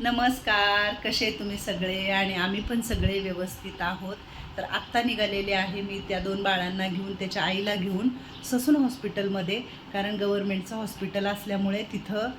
नमस्कार, कसे तुम्ही सगळे? आणि आम्ही पण सगळे व्यवस्थित आहोत. तर आत्ता निघालेले आहे मी त्या 2 बाळांना घेऊन, त्याच्या आईला घेऊन ससून हॉस्पिटलमध्ये. कारण गव्हर्नमेंटचं हॉस्पिटल असल्यामुळे तिथं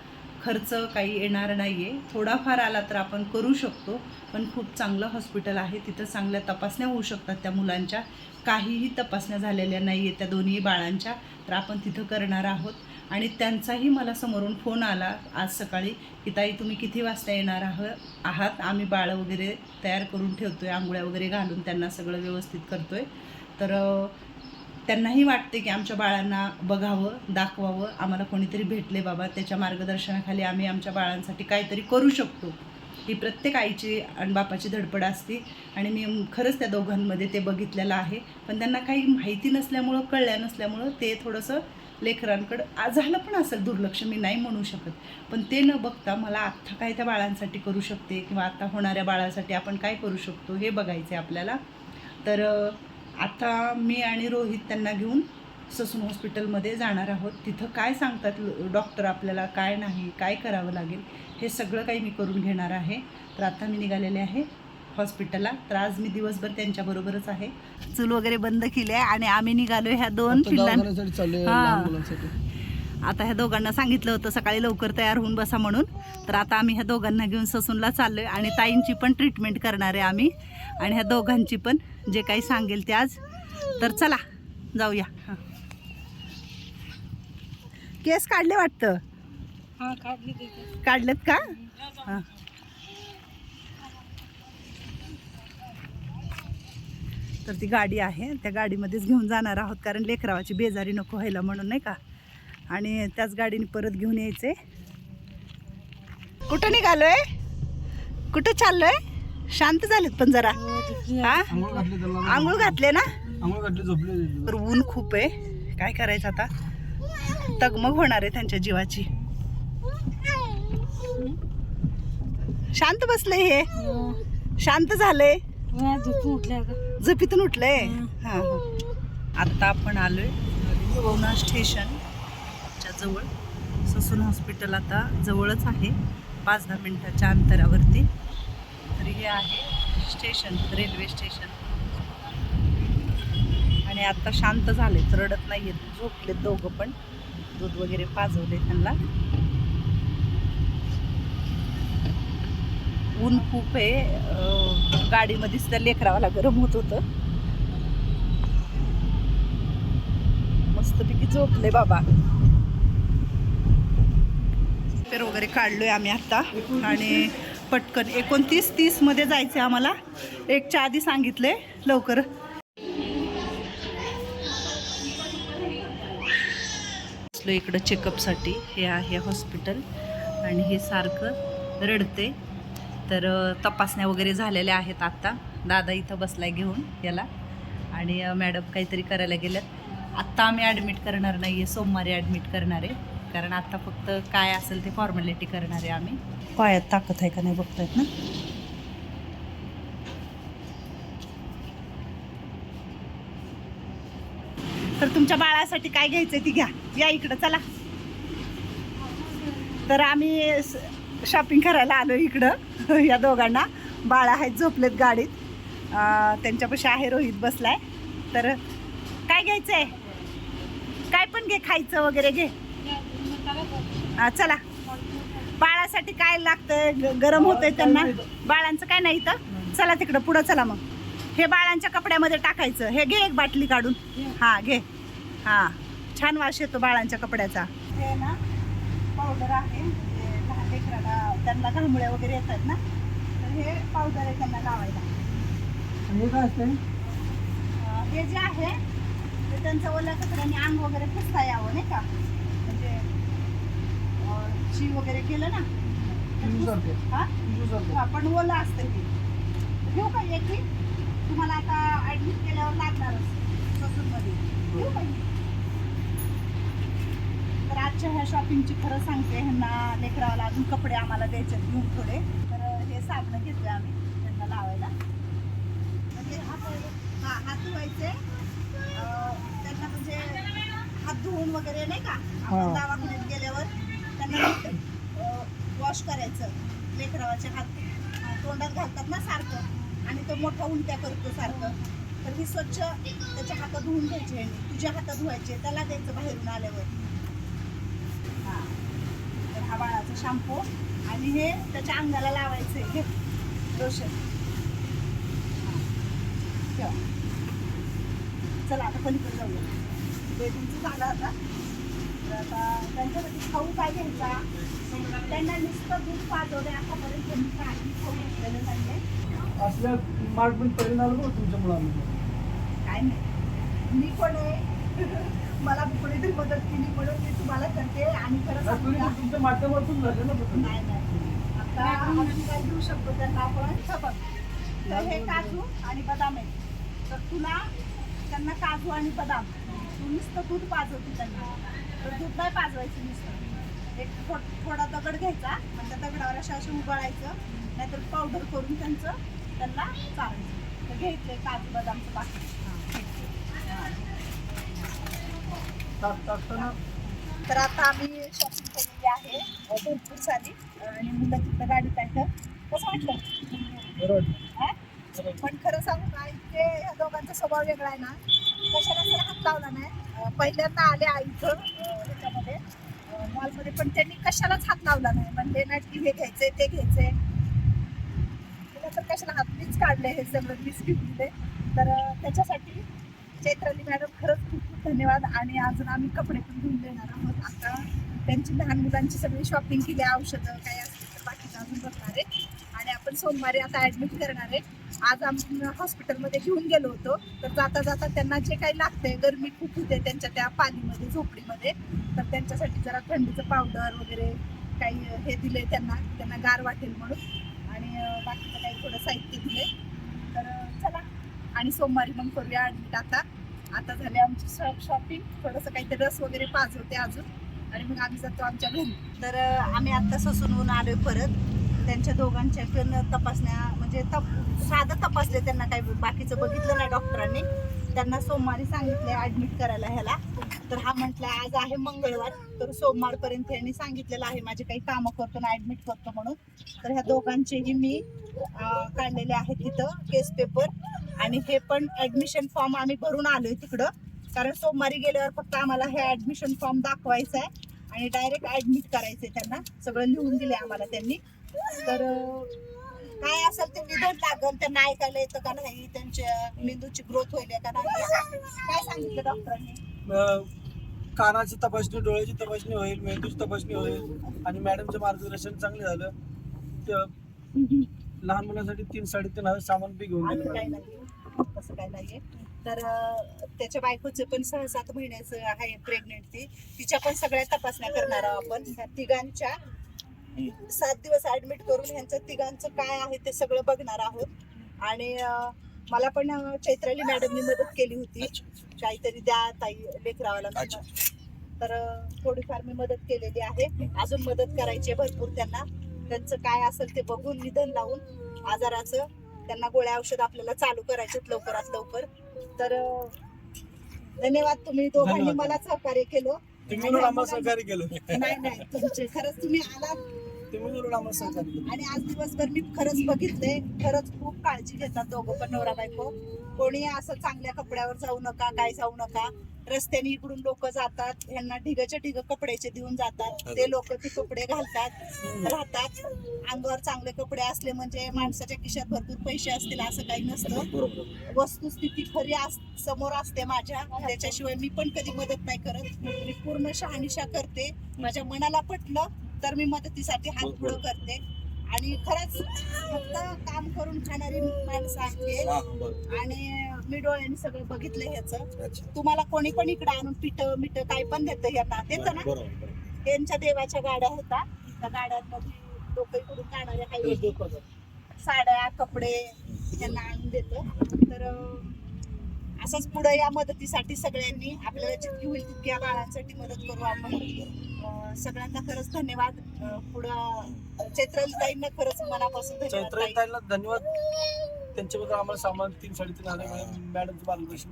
खर्च काही येणार नाही आहे. थोडाफार आला तर आपण करू शकतो, पण खूप चांगलं हॉस्पिटल आहे. तिथं चांगल्या तपासण्या होऊ शकतात त्या मुलांच्या. काहीही तपासण्या झालेल्या नाही आहे त्या दोन्ही बाळांच्या, तर आपण तिथं करणार आहोत. आणि त्यांचाही मला समोरून फोन आला आज सकाळी की ताई तुम्ही किती वाजता येणार आहात? आम्ही बाळं वगैरे तयार करून ठेवतो आहे, आंघोळ्या वगैरे घालून त्यांना सगळं व्यवस्थित करतो आहे. तर त्यांनाही वाटते की आमच्या बाळांना बघावं, दाखवावं, आम्हाला कोणीतरी भेटले बाबा, त्याच्या मार्गदर्शनाखाली आम्ही आमच्या बाळांसाठी काहीतरी करू शकतो. ही प्रत्येक आईची आणि बापाची धडपड असते. आणि मी खरंच त्या दोघांमध्ये ते बघितलेलं आहे. पण त्यांना काही माहिती नसल्यामुळं, कळल्या नसल्यामुळं ते थोडंसं लेकरांकडं झालं पण असेल दुर्लक्ष, मी नाही म्हणू शकत. पण ते न बघता मला आत्ता काय त्या बाळांसाठी करू शकते किंवा आता होणाऱ्या बाळासाठी आपण काय करू शकतो हे बघायचं आहे आपल्याला. तर आता मी आणि रोहित त्यांना घेऊन ससून हॉस्पिटलमध्ये जाणार आहोत. तिथं काय सांगतात डॉक्टर आपल्याला, काय नाही, काय करावं लागेल, हे सगळं काही मी करून घेणार आहे. तर आता मी निघालेले आहे हॉस्पिटलला. तर आज मी दिवसभर त्यांच्याबरोबरच आहे. चूल वगैरे बंद केली आहे आणि आम्ही निघालो ह्या 2 आता ह्या दोघांना सांगितलं होतं सकाळी लवकर तयार होऊन बसा म्हणून. तर आता आम्ही ह्या दोघांना घेऊन ससूनला चाललो आहे आणि ताईंची पण ट्रीटमेंट करणार आहे आम्ही, आणि ह्या दोघांची पण जे काही सांगेल ते आज. तर चला जाऊया. हां, केस काढले वाटतं? काढलेत का? हां, तर ती गाडी आहे, त्या गाडीमध्येच घेऊन जाणार आहोत. कारण लेकरावाची बेजारी नको व्हायला म्हणून, नाही का. आणि त्याच गाडीने परत घेऊन यायचे. कुठं निघालोय, कुठं चाललोय? शांत झालेत पण जरा. हा, आंघोळ घातले ना? तर ऊन खूप आहे, काय करायचं आता. तगमग होणार आहे त्यांच्या जीवाची. शांत बसले हे, शांत झालंय, झोपीतून उठलंय. हा, आता आपण आलोय पवना स्टेशनच्या जवळ. ससून हॉस्पिटल आता जवळच आहे, 5-10 मिनिटाच्या अंतरावरती. तर हे आहे स्टेशन, रेल्वे स्टेशन. आणि आता शांत झाले, रडत नाही आहेत, झोपलेत दोघं पण. दूध वगैरे पाजवले त्यांना. ऊन खूप आहे, गाडीमध्येच त्या लेकरावाला गरम होत होतं. मस्तपैकी झोपले बाबा. पेर वगैरे काढलोय आम्ही आता आणि पटकन 29:30 मध्ये जायचं आम्हाला. 1च्या आधी सांगितले लवकर. इकडं चेकअपसाठी हे आहे हॉस्पिटल आणि हे सारखं रडते. तर तपासण्या वगैरे झालेल्या आहेत. आत्ता दादा इथं बसलाय घेऊन याला, आणि मॅडम काहीतरी करायला गेल्यात. आत्ता आम्ही ॲडमिट करणार नाही आहे, सोमवारी ॲडमिट करणार आहे. कारण आता फक्त काय असेल ते फॉर्मॅलिटी करणार आहे आम्ही. पायात ताकद आहे का नाही बघतायत ना. तर तुमच्या बाळासाठी काय घ्यायचं ती घ्या, या इकडं चला. तर आम्ही शॉपिंग करायला आलो इकडं. या दोघांना बाळा आहेत, झोपलेत गाडीत. त्यांच्यापाशी आहे रोहित बसलाय. तर काय घ्यायचंय? काय पण घे, खायचं वगैरे घे. चला, बाळासाठी काय लागतंय, गरम होतंय त्यांना. बाळांचं काय नाही तर चला तिकडं पुढं चला. मग हे बाळांच्या कपड्यामध्ये टाकायचं. हे घे एक बाटली काढून. हां घे. हां, छान वास येतो बाळांच्या कपड्याचा. हे ना पावडर आहे, लहान लेकराला त्यांना घामुळ्या वगैरे येतात ना, तर हे पावडर आहे त्यांना लावायला. हे काय असतं? हे जे आहे ते त्यांचं ओल्या कचऱ्याने अंग वगैरे पुसता यावं, नाही का. म्हणजे शी वगैरे केलं ना, हां पण ओलं असतं हे. घेऊ का एक? तुम्हाला आता ॲडमिट केल्यावर लागणारच ससूनमध्ये. घेऊ का? तर आजच्या ह्या शॉपिंगची खरं सांगते, ह्यांना लेकरावाला अजून कपडे आम्हाला द्यायचे घेऊन थोडे. तर हे साबणं घेतोय आम्ही त्यांना लावायला. म्हणजे हां, हात धुवायचे त्यांना, म्हणजे हात धुवून वगैरे, नाही का. आपण दवाखान्यात गेल्यावर त्यांना वॉश करायचं. लेकरावाचे हात तोंडात घालतात ना सारखं, आणि तो मोठा उलट्या करतो सारखं, तर ही स्वच्छ त्याचे हात धुवून घ्यायचे, तुझ्या हात धुवायचे, त्याला द्यायचं बाहेरून आल्यावर. हा, तर हा बाळाचा शॅम्पू, आणि हे त्याच्या अंगाला लावायचं आहे, लोशन. ठेवा. चला आता पलीकडे जाऊया. बेबींचं झालं आता. तर आता त्यांच्यासाठी खाऊ काय घ्यायचा, त्यांना नुसतं दूध पाजवले आतापर्यंत त्यांनी काही खाऊ घेतलेलं नाहीये. आपल्या मार्गमध्ये परिणाम आला बघ तुमच्या मुलांना. काय नाही, मी पण आहे, मला कोणीतरी मदत केली म्हणून मी तुम्हाला करते. आणि खरं सांगू का, तुमच्या माध्यमातून झालं ना. नाही आता आपण काय देऊ शकतो त्यांना आपण. बघ, तर हे काजू आणि बदाम आहे, तर तुला त्यांना काजू आणि बदाम तू नुसतं दूध पाजवते त्यांना, तर दूध नाही पाजवायचं, नुसतं एक थोडा दगड घ्यायचा आणि त्या दगडावर असं उगाळायचं, नाहीतर पावडर करून त्यांना चालायचं. तर घेतले काजू बदामचं पाकिट. तर आता आम्ही शॉपिंग केलेली आहे भरपूर सारी, आणि मुलं तिथं गाडीत आहे. कसं वाटलं? पण खरं सांगू का, इथे ह्या दोघांचा स्वभाव वेगळा आहे ना. कशाला जर हात लावला नाही, पहिल्यांदा आले आईचं ह्याच्यामध्ये मॉलमध्ये, पण त्यांनी कशालाच हात लावला नाही. म्हणजे ना की हे घ्यायचंय ते घ्यायचंय, तर कशाला हात मीच काढले, हे सगळं मीच घेऊन दिले. तर त्याच्यासाठी चैत्राली मॅडम खरंच खूप खूप धन्यवाद. आणि अजून आम्ही कपडे पण घेऊन देणार आहोत. आता त्यांची लहान मुलांची सगळी शॉपिंग केली, औषधं काय असतील तर बाकीचं अजून बघणार आहे. आणि आपण सोमवारी आता ॲडमिट करणार आहे. आज आम्ही हॉस्पिटलमध्ये घेऊन गेलो होतो, तर जाता जाता त्यांना जे काही लागतंय, गरमी खूप होते त्यांच्या त्या पालीमध्ये झोपडीमध्ये, तर त्यांच्यासाठी जरा थंडीचं पावडर वगैरे काही हे दिले त्यांना गार वाटेल म्हणून, आणि बाकीचं काही थोडं साहित्य दिले. तर चला, आणि सोमवारी मग करूया ॲडमिट. आता झाले आमची शॉपिंग, थोडंसं काहीतरी रस वगैरे पाजवते अजून, आणि मग आम्ही जातो आमच्या घरी. तर आम्ही आत्ता ससूनहून आलोय परत. त्यांच्या दोघांच्या पण तपासण्या, म्हणजे साधं तपासले, त्यांना काही बाकीचं बघितलं नाही डॉक्टरांनी. त्यांना सोमवारी सांगितले ॲडमिट करायला ह्याला. तर हा म्हटला आज आहे मंगळवार, तर सोमवारपर्यंत यांनी सांगितलेलं आहे माझे काही कामं करतो ना ॲडमिट करतो म्हणून. तर ह्या दोघांचेही मी काढलेले आहेत तिथं केस पेपर, आणि हे पण ॲडमिशन फॉर्म आम्ही भरून आलोय तिकडं, कारण सोमवारी गेल्यावर फक्त आम्हाला हे ॲडमिशन फॉर्म दाखवायचा आहे आणि डायरेक्ट ॲडमिट करायचंय. त्यांना सगळं लिहून दिले आम्हाला त्यांनी. तर काय असेल ते निधन लागल, त्यांना ऐकायला येतं का नाही, त्यांच्या मेंदूची ग्रोथ होईल का नाही, काय सांगितलं डॉक्टरांनी? कानाची तपासणी, डोळ्याची तपासणी होईल, मेंदूची तपासणी होईल, आणि मॅडमचं मार्गदर्शन चांगलं झालं. लहान मुलांसाठी 3-3.5 सामान बी घेऊन असं काही नाही, तसं काही नाहीये. तर त्याच्या बायकोचं पण 6-7 महिन्याचं आहे प्रेग्नेंट, तिच्या पण सगळ्या तपासण्या करणार आहोत आपण. ह्या तिघांच्या 7 दिवस ऍडमिट करून ह्यांचं तिघांचं काय आहे ते सगळं बघणार आहोत. आणि मला पण चैत्राली मॅडमनी मदत केली होती, काहीतरी द्या ताई लेकरावाला, तर थोडीफार मी मदत केलेली आहे. अजून मदत करायची आहे भरपूर त्यांना. त्यांचं काय असेल ते बघून निधन लावून आजाराचं त्यांना गोळ्या औषध आपल्याला चालू करायचे लवकरात लवकर. तर धन्यवाद, तुम्ही दोघांनी मला सहकार्य केलं. सहकार्य केलं नाही तुमचे खरंच तुम्ही आलात, आणि आज दिवसभर मी खरंच बघितले, खरंच खूप काळजी घेतात दोघं पण नवरा बायको. कोणी असं चांगल्या कपड्यावर जाऊ नका, काय जाऊ नका. रस्त्याने इकडून लोक जातात, ह्यांना ढिगाच्या ढिग कपड्याचे देऊन जातात, ते लोक ते कपडे घालतात राहतात. अंगावर चांगले कपडे असले म्हणजे माणसाच्या खिशात भरपूर पैसे असतील असं काही नसतं. वस्तुस्थिती खरी समोर असते माझ्या, त्याच्याशिवाय मी पण कधी मदत नाही करत. मी पूर्ण शहानिशा करते, माझ्या मनाला पटलं तर मी मदतीसाठी हात पुढं करते. आणि खरंच फक्त काम करून खाणारी माणसं आहे, आणि मी डोळ्यांनी सगळं बघितलं ह्याचं. तुम्हाला कोणी पण इकडे आणून मिठ काय पण देतं ना. त्यांच्या देवाच्या गाड्या होतात, त्या गाड्यांमध्ये लोक इकडून काढणाऱ्या काही साड्या कपडे त्यांना आणून देतो. तर असंच पुढे या मदतीसाठी सगळ्यांनी आपल्याला जितकी होईल तितकी या बाळांसाठी मदत करू आपण. सगळ्यांना खरंच धन्यवाद. पुढं चैत्रालीताईंना खरंच मनापासून चैत्रालीताईंना धन्यवाद. त्यांच्याबद्दल आम्हाला सामान 3-3.5 मॅडमचं मार्गदर्शन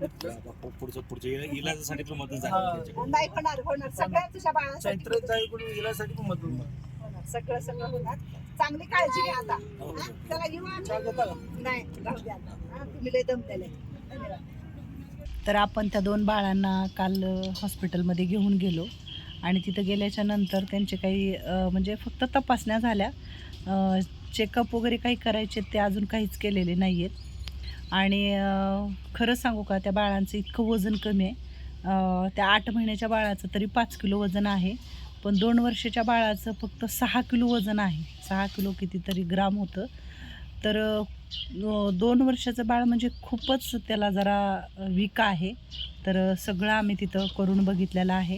पुढच्या इलाजासाठी पण मदत झाली. नाही होणार सगळ्या तुझ्या बाळांसाठी चैत्रालीताईकडून इलाजासाठी पण मदत होणार. सगळं होणार. चांगली काळजी घ्या आता. हो, हो. चला येऊ आम्ही. चहा घेता का? नाही राहू द्या आता. तुम्ही लय दमलेले. तर आपण त्या 2 बाळांना काल हॉस्पिटलमध्ये घेऊन गेलो आणि तिथं गेल्याच्या नंतर त्यांचे काही म्हणजे फक्त तपासण्या झाल्या. चेकअप वगैरे काही करायचे ते अजून काहीच केलेले नाही आहेत. आणि खरं सांगू का, त्या बाळांचं इतकं वजन कमी आहे. त्या 8 महिन्याच्या बाळाचं तरी 5 किलो वजन आहे, पण 2 वर्षाच्या बाळाचं फक्त 6 किलो वजन आहे. 6 किलो कितीतरी ग्राम होतं. तर 2 वर्षाचं बाळ म्हणजे खूपच त्याला जरा वीक आहे. तर सगळं आम्ही तिथं करून बघितलेलं आहे.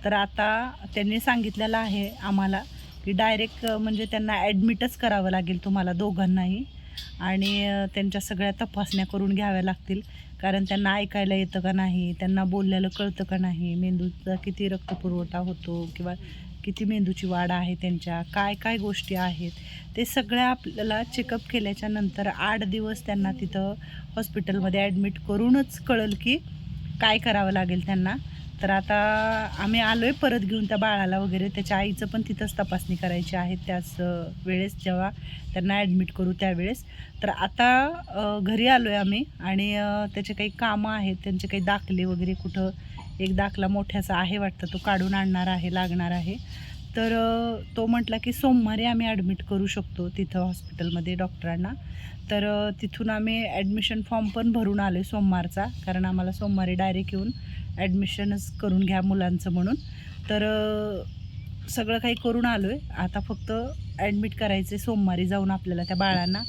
तर आता त्यांनी सांगितलेलं आहे आम्हाला की डायरेक्ट म्हणजे त्यांना ॲडमिटच करावं लागेल तुम्हाला दोघांनाही. आणि त्यांच्या सगळ्या तपासण्या करून घ्याव्या लागतील, कारण त्यांना ऐकायला येतं का नाही, त्यांना बोललेलं कळतं का नाही, मेंदूचा किती रक्तपुरवठा होतो किंवा किती मेंदूची वाढ आहे त्यांच्या, काय काय गोष्टी आहेत, ते सगळ्या आपल्याला चेकअप केल्याच्या नंतर 8 दिवस त्यांना तिथं हॉस्पिटलमध्ये ॲडमिट करूनच कळेल की काय करावं लागेल त्यांना. तर आता आम्ही आलो आहे परत घेऊन त्या बाळाला वगैरे. त्याच्या आईचं पण तिथंच तपासणी करायची आहे त्याच वेळेस, जेव्हा त्यांना ॲडमिट करू त्यावेळेस. तर आता घरी आलो आहे आम्ही आणि त्याचे काही कामं आहेत, त्यांचे काही दाखले वगैरे, कुठं एक दाखला मोठ्याचा आहे वाटतं, तो काढून आणणार आहे, लागणार आहे. तर तो म्हटला की सोमवारी आम्ही ॲडमिट करू शकतो तिथं हॉस्पिटलमध्ये डॉक्टरांना. तर तिथून आम्ही ॲडमिशन फॉर्म पण भरून आलो आहे सोमवारचा, कारण आम्हाला सोमवारी डायरेक्ट येऊन ॲडमिशनच करून घ्या मुलांचं म्हणून. तर सगळं काही करून आलो आहे. आता फक्त ॲडमिट करायचं सोमवारी जाऊन आपल्याला त्या बाळांना.